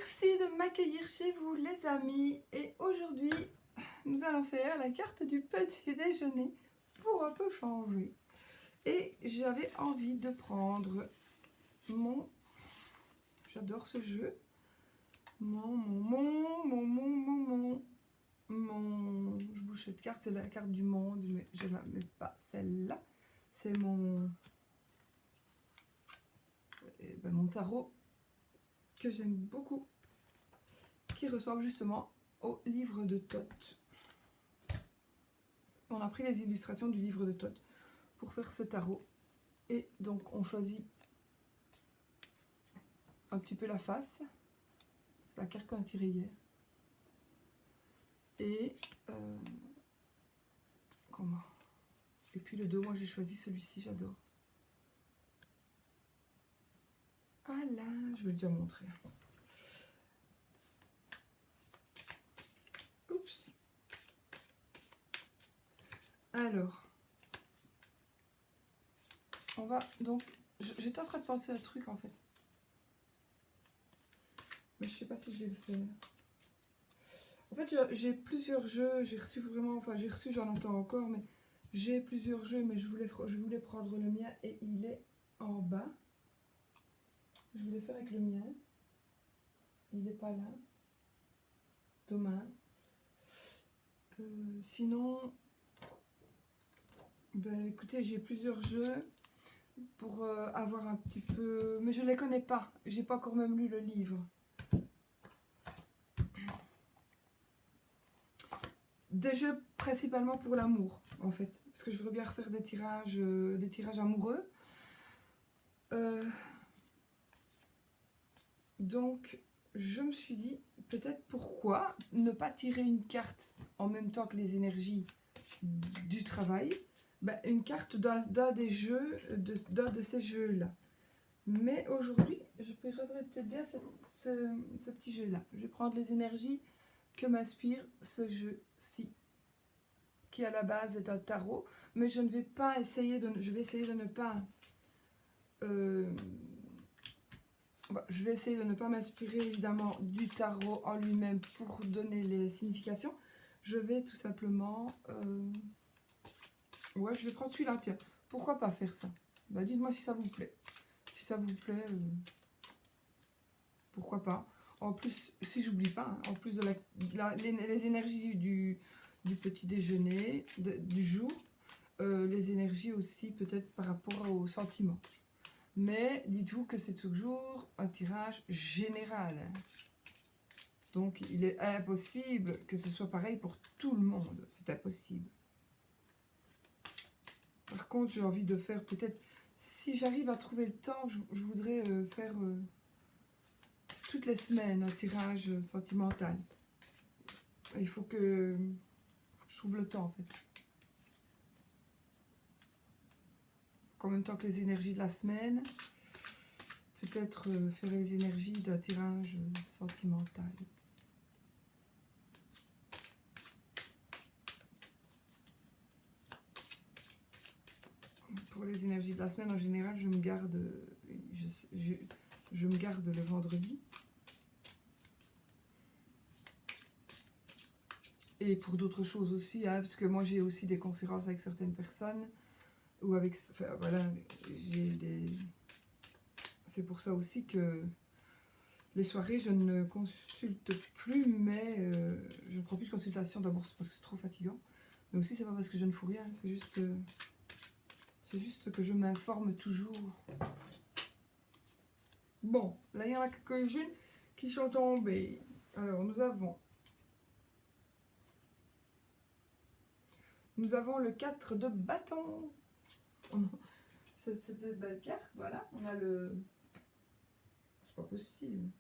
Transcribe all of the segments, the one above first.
Merci de m'accueillir chez vous les amis et aujourd'hui nous allons faire la carte du petit déjeuner pour un peu changer. Et j'avais envie de prendre mon... J'adore ce jeu. Je bouge cette carte, c'est la carte du monde, mais je ne la mets pas celle-là. C'est mon tarot que j'aime beaucoup, qui ressemble justement au livre de Thoth. On a pris les illustrations du livre de Thoth pour faire ce tarot. Et donc on choisit un petit peu la face. C'est la carte qu'on a tirée hier. Et et puis le dos, moi j'ai choisi celui-ci, j'adore. Ah là, je vais déjà montrer. Oups. Alors, on va donc... J'étais en train de penser à un truc en fait. Mais je sais pas si je vais le faire. En fait, j'ai plusieurs jeux, j'ai reçu vraiment... Enfin, j'ai reçu, j'en entends encore, mais j'ai plusieurs jeux, mais je voulais prendre le mien et il est en bas. Je voulais faire avec le mien. Il n'est pas là. Dommage. Sinon, ben écoutez, j'ai plusieurs jeux pour avoir un petit peu... Mais je ne les connais pas. J'ai pas encore même lu le livre. Des jeux principalement pour l'amour, en fait. Parce que je voudrais bien refaire des tirages amoureux. Donc, je me suis dit, peut-être pourquoi ne pas tirer une carte en même temps que les énergies du travail. Ben, une carte d'un des jeux, d'un de ces jeux-là. Mais aujourd'hui, je préférerais peut-être bien ce petit jeu-là. Je vais prendre les énergies que m'inspire ce jeu-ci, qui à la base est un tarot, mais je vais essayer de ne pas je vais essayer de ne pas m'inspirer évidemment du tarot en lui-même pour donner les significations. Je vais tout simplement je vais prendre celui-là, tiens. Pourquoi pas faire ça? Bah, dites-moi si ça vous plaît. Si ça vous plaît, pourquoi pas. En plus, si j'oublie pas, hein, en plus de les énergies du petit déjeuner, du jour, les énergies aussi peut-être par rapport aux sentiments. Mais dites-vous que c'est toujours un tirage général. Donc il est impossible que ce soit pareil pour tout le monde. C'est impossible. Par contre, j'ai envie de faire peut-être... Si j'arrive à trouver le temps, je voudrais faire... toutes les semaines un tirage sentimental. Il faut que je trouve le temps en fait. En même temps que les énergies de la semaine, peut-être faire les énergies d'un tirage sentimental. Pour les énergies de la semaine, en général, je me garde le vendredi. Et pour d'autres choses aussi, hein, parce que moi j'ai aussi des conférences avec certaines personnes, ou avec, enfin voilà, c'est pour ça aussi que les soirées je ne consulte plus, mais je ne prends plus de consultation, d'abord parce que c'est trop fatigant, mais aussi c'est pas parce que je ne fous rien, c'est juste que je m'informe toujours. Bon, là il y en a quelques-unes qui sont tombées. Alors nous avons le 4 de bâton. C'est une belle carte, voilà. On a le... C'est pas possible.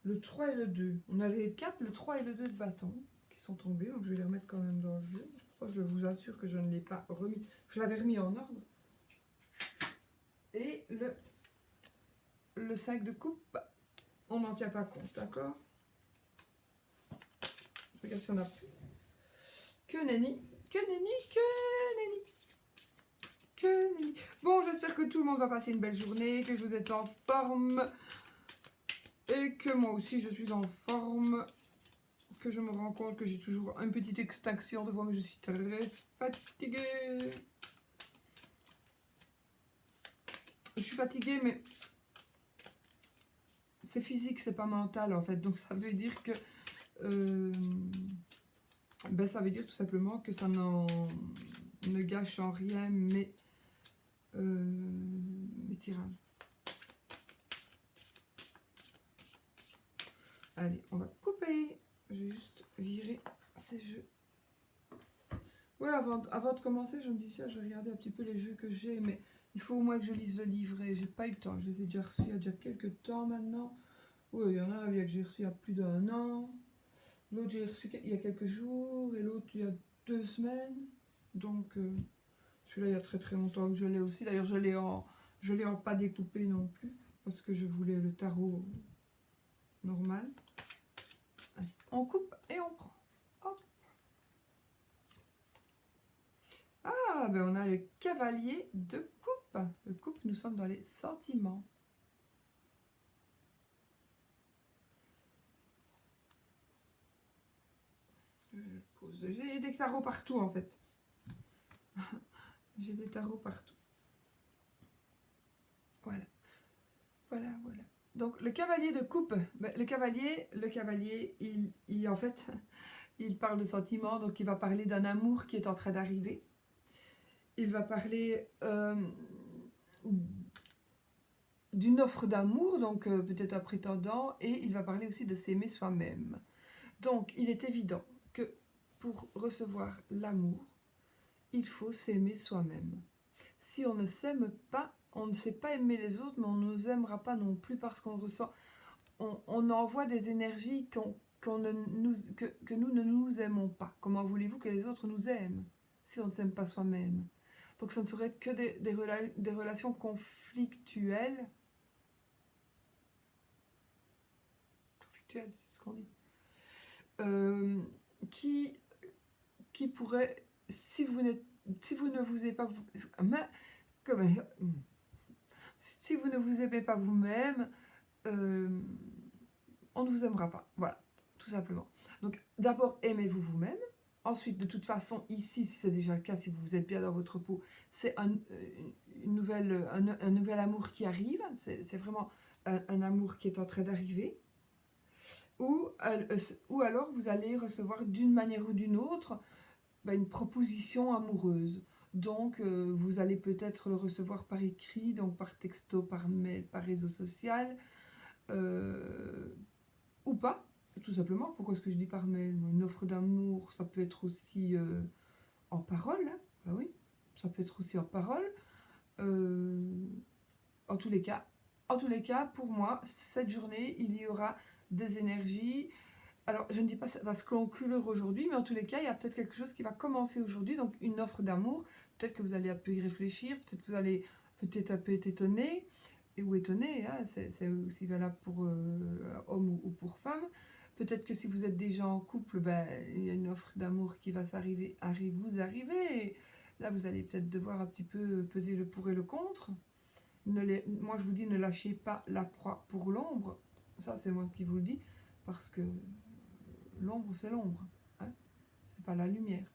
Le 3 et le 2. On a les 4, le 3 et le 2 de bâton qui sont tombés. Donc je vais les remettre quand même dans le jeu. Je vous assure que je ne l'ai pas remis. Je l'avais remis en ordre. Et le 5 de coupe, on n'en tient pas compte, d'accord? Je regarde si on a plus. Que nenni, que nenni, que nenni. que nenni. Bon, j'espère que tout le monde va passer une belle journée, que vous êtes en forme. Et que moi aussi, je suis en forme. Que je me rends compte que j'ai toujours une petite extinction de voix, mais je suis très fatiguée. Je suis fatiguée, mais c'est physique, c'est pas mental en fait. Donc ça veut dire que... ben, ça veut dire tout simplement que ça ne gâche en rien mes tirages. Allez, on va couper. Je vais juste virer ces jeux. Ouais, avant de commencer, je me dis, je vais regarder un petit peu les jeux que j'ai, mais il faut au moins que je lise le livret. J'ai pas eu le temps. Je les ai déjà reçus il y a déjà quelques temps maintenant. Oui, il y en a un que j'ai reçu il y a plus d'1 an. L'autre, j'ai reçu il y a quelques jours. Et l'autre, il y a 2 semaines. Donc, celui-là, il y a très très longtemps que je l'ai aussi. D'ailleurs, je l'ai en pas découpé non plus. Parce que je voulais le tarot normal. Allez, on coupe et on prend. Hop. Ah, ben on a le cavalier de coupe. Le coupe, nous sommes dans les sentiments. J'ai des tarots partout en fait. J'ai des tarots partout. Voilà. Voilà, voilà. Donc le cavalier de coupe, ben, le cavalier, il en fait, il parle de sentiments, donc il va parler d'un amour qui est en train d'arriver. Il va parler d'une offre d'amour, donc peut-être un prétendant, et il va parler aussi de s'aimer soi-même. Donc il est évident que pour recevoir l'amour, il faut s'aimer soi-même. Si on ne s'aime pas, on ne sait pas aimer les autres, mais on ne nous aimera pas non plus parce qu'on ressent... On envoie des énergies que nous ne nous aimons pas. Comment voulez-vous que les autres nous aiment si on ne s'aime pas soi-même? Donc ça ne serait que des relations conflictuelles. Conflictuelles, c'est ce qu'on dit. Qui pourraient, si vous ne vous aimez pas si vous ne vous aimez pas vous-même, on ne vous aimera pas. Voilà, tout simplement. Donc d'abord, aimez-vous vous-même. Ensuite, de toute façon, ici, si c'est déjà le cas, si vous êtes bien dans votre peau, c'est un nouvel amour qui arrive. C'est vraiment un amour qui est en train d'arriver. Ou alors, vous allez recevoir d'une manière ou d'une autre une proposition amoureuse. Donc, vous allez peut-être le recevoir par écrit, donc par texto, par mail, par réseau social, ou pas, tout simplement. Pourquoi est-ce que je dis par mail? Une offre d'amour, ça peut être aussi en parole. Hein. Ben oui, ça peut être aussi en parole. En tous les cas, pour moi, cette journée, il y aura des énergies. Alors, je ne dis pas que ça va se conclure aujourd'hui, mais en tous les cas, il y a peut-être quelque chose qui va commencer aujourd'hui, donc une offre d'amour. Peut-être que vous allez un peu y réfléchir, peut-être que vous allez peut-être un peu être étonné, ou étonné, hein, c'est aussi valable pour homme ou pour femme. Peut-être que si vous êtes déjà en couple, il y a une offre d'amour qui va vous arriver, et là, vous allez peut-être devoir un petit peu peser le pour et le contre. Moi, je vous dis, ne lâchez pas la proie pour l'ombre. Ça, c'est moi qui vous le dis, parce que l'ombre, c'est l'ombre. Hein, c'est pas la lumière.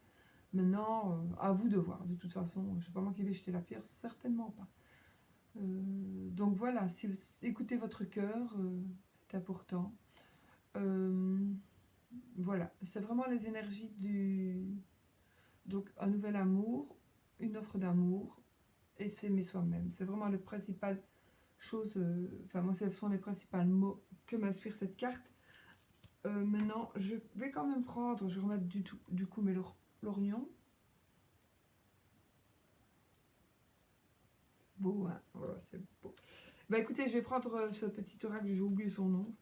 Maintenant, à vous de voir. De toute façon, je sais pas moi qui vais jeter la pierre, certainement pas. Donc voilà, si vous écoutez votre cœur, c'est important. Voilà, c'est vraiment les énergies du... Donc, un nouvel amour, une offre d'amour, et s'aimer soi-même. C'est vraiment le principal chose... Enfin, moi, ce sont les principaux mots que m'inspire cette carte. Maintenant, je vais quand même prendre... Je vais remettre du coup mes lorgnons. Beau, hein? Voilà, c'est beau. Écoutez, je vais prendre ce petit oracle, j'ai oublié son nom.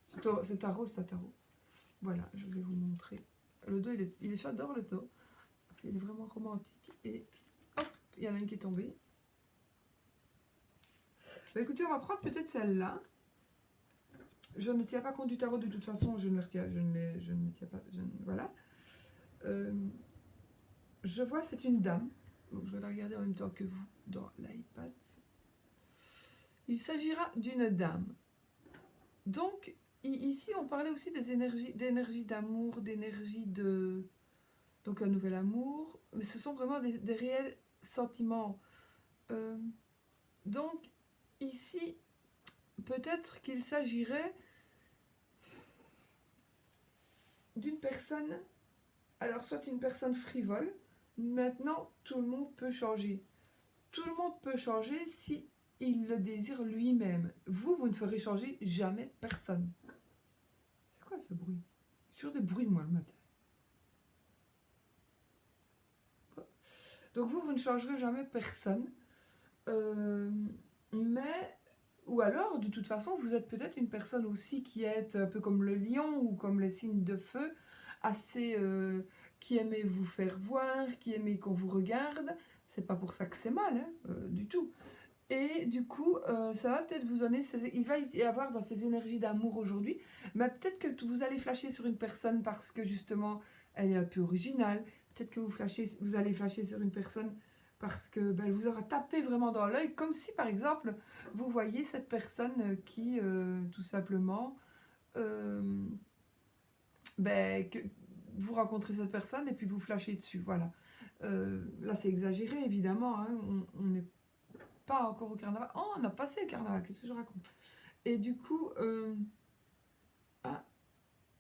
C'est un rose, c'est un tarot. Voilà, je vais vous montrer. Le dos, j'adore le dos. Il est vraiment romantique. Et hop, il y en a une qui est tombée. Écoutez, on va prendre peut-être celle-là. Je ne tiens pas compte du tarot de toute façon, je ne tiens pas. Voilà. Je vois, c'est une dame. Donc, je vais la regarder en même temps que vous dans l'iPad. Il s'agira d'une dame. Donc, ici, on parlait aussi des d'énergie d'amour, d'énergie de... Donc, un nouvel amour. Mais ce sont vraiment des réels sentiments. Euh, donc, ici, peut-être qu'il s'agirait d'une personne... Alors, soit une personne frivole. Maintenant, tout le monde peut changer. Tout le monde peut changer si il le désire lui-même. Vous ne ferez changer jamais personne. C'est quoi ce bruit? J'ai toujours des bruits, moi, le matin. Donc vous ne changerez jamais personne. Mais, ou alors, de toute façon, vous êtes peut-être une personne aussi qui est un peu comme le lion ou comme les signes de feu, assez... qui aimait vous faire voir, qui aimait qu'on vous regarde. C'est pas pour ça que c'est mal, hein, du tout. Et du coup, ça va peut-être vous donner... Il va y avoir dans ces énergies d'amour aujourd'hui, mais peut-être que vous allez flasher sur une personne parce que justement, elle est un peu originale. Peut-être que vous allez flasher sur une personne parce que elle vous aura tapé vraiment dans l'œil, comme si par exemple, vous voyez cette personne qui, tout simplement, que vous rencontrez cette personne et puis vous flashez dessus. Voilà. Là, c'est exagéré, évidemment. Hein. On n'est pas encore au carnaval. Oh, on a passé le carnaval, qu'est-ce que je raconte? Et du coup, ah,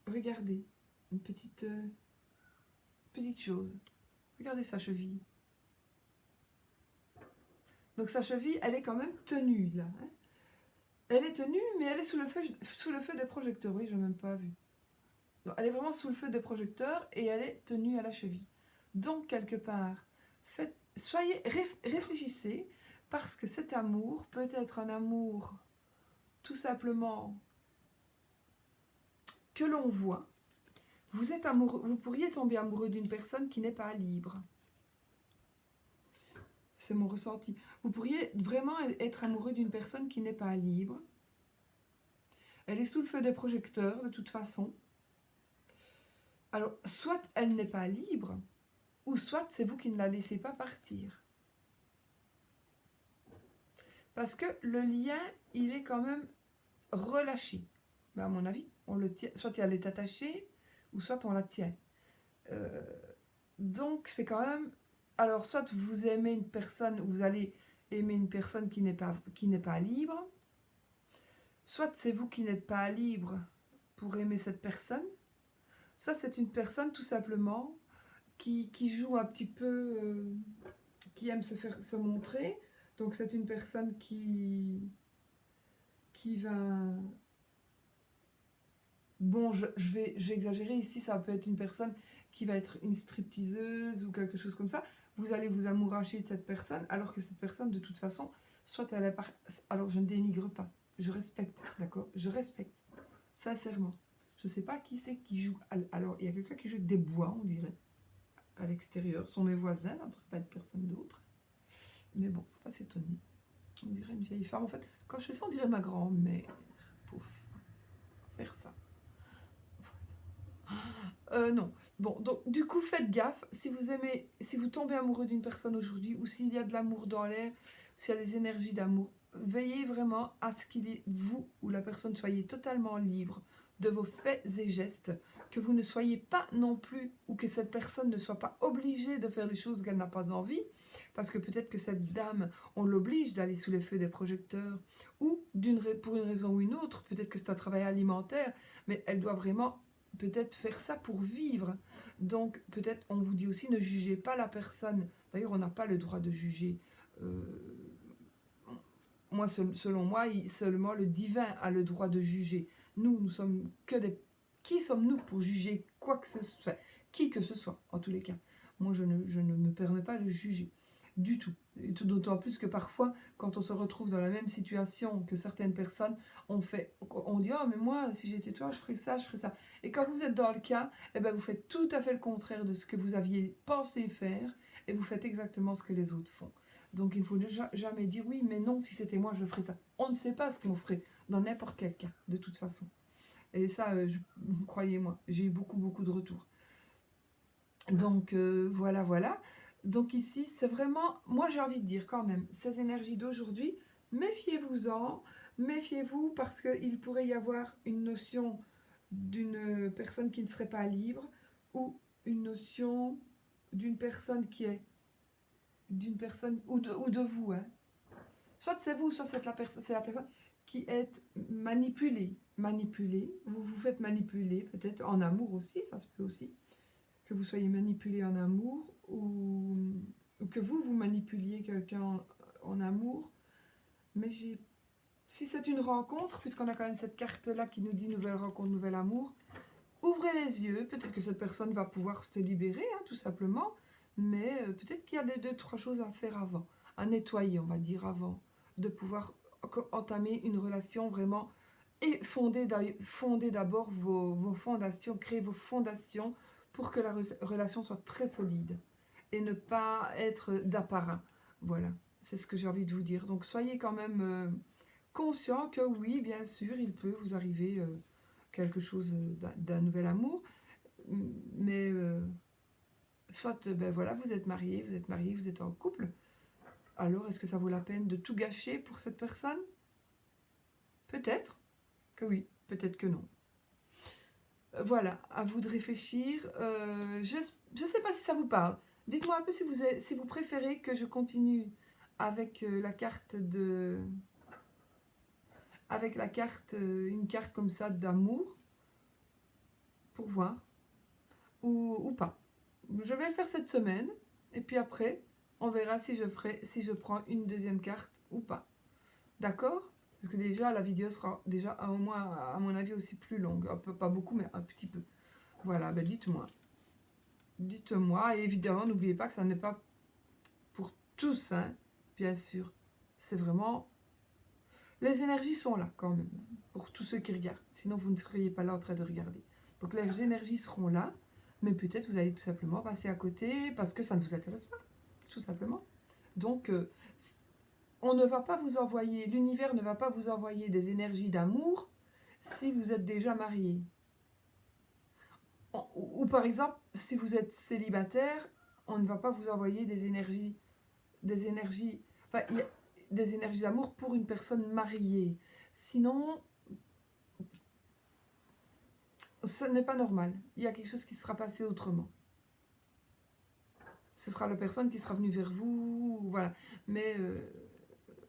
regardez, une petite chose. Regardez sa cheville. Donc sa cheville, elle est quand même tenue, là. Hein. Elle est tenue, mais elle est sous le feu des projecteurs. Oui, je n'ai même pas vu. Donc, elle est vraiment sous le feu des projecteurs et elle est tenue à la cheville. Donc, quelque part, réfléchissez, parce que cet amour peut être un amour tout simplement que l'on voit. Vous êtes amoureux, vous pourriez tomber amoureux d'une personne qui n'est pas libre. C'est mon ressenti. Vous pourriez vraiment être amoureux d'une personne qui n'est pas libre. Elle est sous le feu des projecteurs, de toute façon. Alors, soit elle n'est pas libre, ou soit c'est vous qui ne la laissez pas partir. Parce que le lien, il est quand même relâché. Mais à mon avis, on le tient. Soit elle est attachée, ou soit on la tient. Donc, c'est quand même... Alors, soit vous aimez une personne, vous allez aimer une personne qui n'est pas libre. Soit c'est vous qui n'êtes pas libre pour aimer cette personne. Soit c'est une personne, tout simplement, qui joue un petit peu... qui aime se montrer. Donc, c'est une personne qui va... Bon, je vais exagérer ici, ça peut être une personne qui va être une stripteaseuse ou quelque chose comme ça. Vous allez vous amouracher de cette personne, alors que cette personne, de toute façon, soit elle est... Alors, je ne dénigre pas, je respecte, d'accord? Je respecte, sincèrement. Je ne sais pas qui c'est qui joue. Alors, il y a quelqu'un qui joue avec des bois, on dirait, à l'extérieur. Ce sont mes voisins, ça ne devrait pas être personne d'autre. Mais bon, faut pas s'étonner. On dirait une vieille femme. En fait, quand je fais ça, on dirait ma grand-mère. Pouf, faire ça. Non. Bon, donc du coup, faites gaffe. Si vous tombez amoureux d'une personne aujourd'hui, ou s'il y a de l'amour dans l'air, s'il y a des énergies d'amour, veillez vraiment à ce qu'il y vous ou la personne soyez totalement libre de vos faits et gestes, que vous ne soyez pas non plus, ou que cette personne ne soit pas obligée de faire des choses qu'elle n'a pas envie, parce que peut-être que cette dame, on l'oblige d'aller sous les feux des projecteurs, ou pour une raison ou une autre, peut-être que c'est un travail alimentaire, mais elle doit vraiment peut-être faire ça pour vivre. Donc peut-être on vous dit aussi ne jugez pas la personne. D'ailleurs on n'a pas le droit de juger. Moi, selon moi, seulement le divin a le droit de juger. Nous sommes que des... Qui sommes-nous pour juger quoi que ce soit? Enfin, qui que ce soit, en tous les cas. Moi, je ne me permets pas de juger. Du tout. Et d'autant plus que parfois, quand on se retrouve dans la même situation que certaines personnes, on dit « Oh, mais moi, si j'étais toi, je ferais ça, je ferais ça. » Et quand vous êtes dans le cas, eh ben, vous faites tout à fait le contraire de ce que vous aviez pensé faire et vous faites exactement ce que les autres font. Donc il ne faut jamais dire oui, mais non, si c'était moi, je ferais ça. On ne sait pas ce qu'on ferait dans n'importe quel cas, de toute façon. Et ça, croyez-moi, j'ai eu beaucoup de retours. Donc voilà. Donc ici, c'est vraiment, moi j'ai envie de dire quand même, ces énergies d'aujourd'hui, méfiez-vous-en, méfiez-vous parce qu'il pourrait y avoir une notion d'une personne qui ne serait pas libre ou une notion d'une personne qui est, d'une personne, ou de vous, hein. Soit c'est vous, soit c'est la personne qui est manipulée, vous vous faites manipuler, peut-être en amour aussi, ça se peut aussi, que vous soyez manipulé en amour ou que vous manipuliez quelqu'un en amour. Mais si c'est une rencontre, puisqu'on a quand même cette carte-là qui nous dit nouvelle rencontre, nouvel amour, ouvrez les yeux, peut-être que cette personne va pouvoir se libérer, hein, tout simplement, mais peut-être qu'il y a deux, trois choses à faire avant, à nettoyer, on va dire, avant de pouvoir entamer une relation vraiment et fonder d'abord vos fondations, créer vos fondations pour que la relation soit très solide et ne pas être d'apparat. Voilà, c'est ce que j'ai envie de vous dire. Donc soyez quand même conscient que oui, bien sûr, il peut vous arriver quelque chose d'un nouvel amour, mais soit ben voilà, vous êtes marié, vous êtes en couple. Alors, est-ce que ça vaut la peine de tout gâcher pour cette personne? Peut-être que oui, peut-être que non. Voilà, à vous de réfléchir. Je ne sais pas si ça vous parle. Dites-moi un peu si vous préférez que je continue avec la carte de... Avec la carte, une carte comme ça d'amour, pour voir, ou pas. Je vais le faire cette semaine, et puis après, on verra si je prends une deuxième carte ou pas. D'accord? Parce que déjà, la vidéo sera déjà au moins, à mon avis, aussi plus longue. Un peu, pas beaucoup, mais un petit peu. Voilà, ben dites-moi. Dites-moi, et évidemment, n'oubliez pas que ça n'est pas pour tous, hein, bien sûr. C'est vraiment... Les énergies sont là, quand même, pour tous ceux qui regardent. Sinon, vous ne seriez pas là en train de regarder. Donc, les énergies seront là, mais peut-être vous allez tout simplement passer à côté parce que ça ne vous intéresse pas, tout simplement. Donc, on ne va pas vous envoyer, l'univers ne va pas vous envoyer des énergies d'amour si vous êtes déjà marié. Ou par exemple, si vous êtes célibataire, on ne va pas vous envoyer des énergies, enfin, il y a des énergies d'amour pour une personne mariée. Sinon, ce n'est pas normal. Il y a quelque chose qui sera passé autrement. Ce sera la personne qui sera venue vers vous, voilà. Mais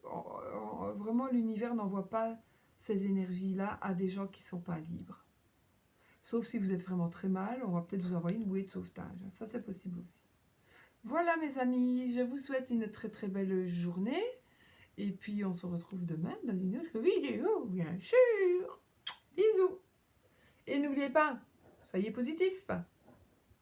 vraiment, l'univers n'envoie pas ces énergies-là à des gens qui ne sont pas libres. Sauf si vous êtes vraiment très mal, on va peut-être vous envoyer une bouée de sauvetage. Ça, c'est possible aussi. Voilà mes amis, je vous souhaite une très très belle journée. Et puis on se retrouve demain dans une autre vidéo, bien sûr. Bisous. Et n'oubliez pas, soyez positifs.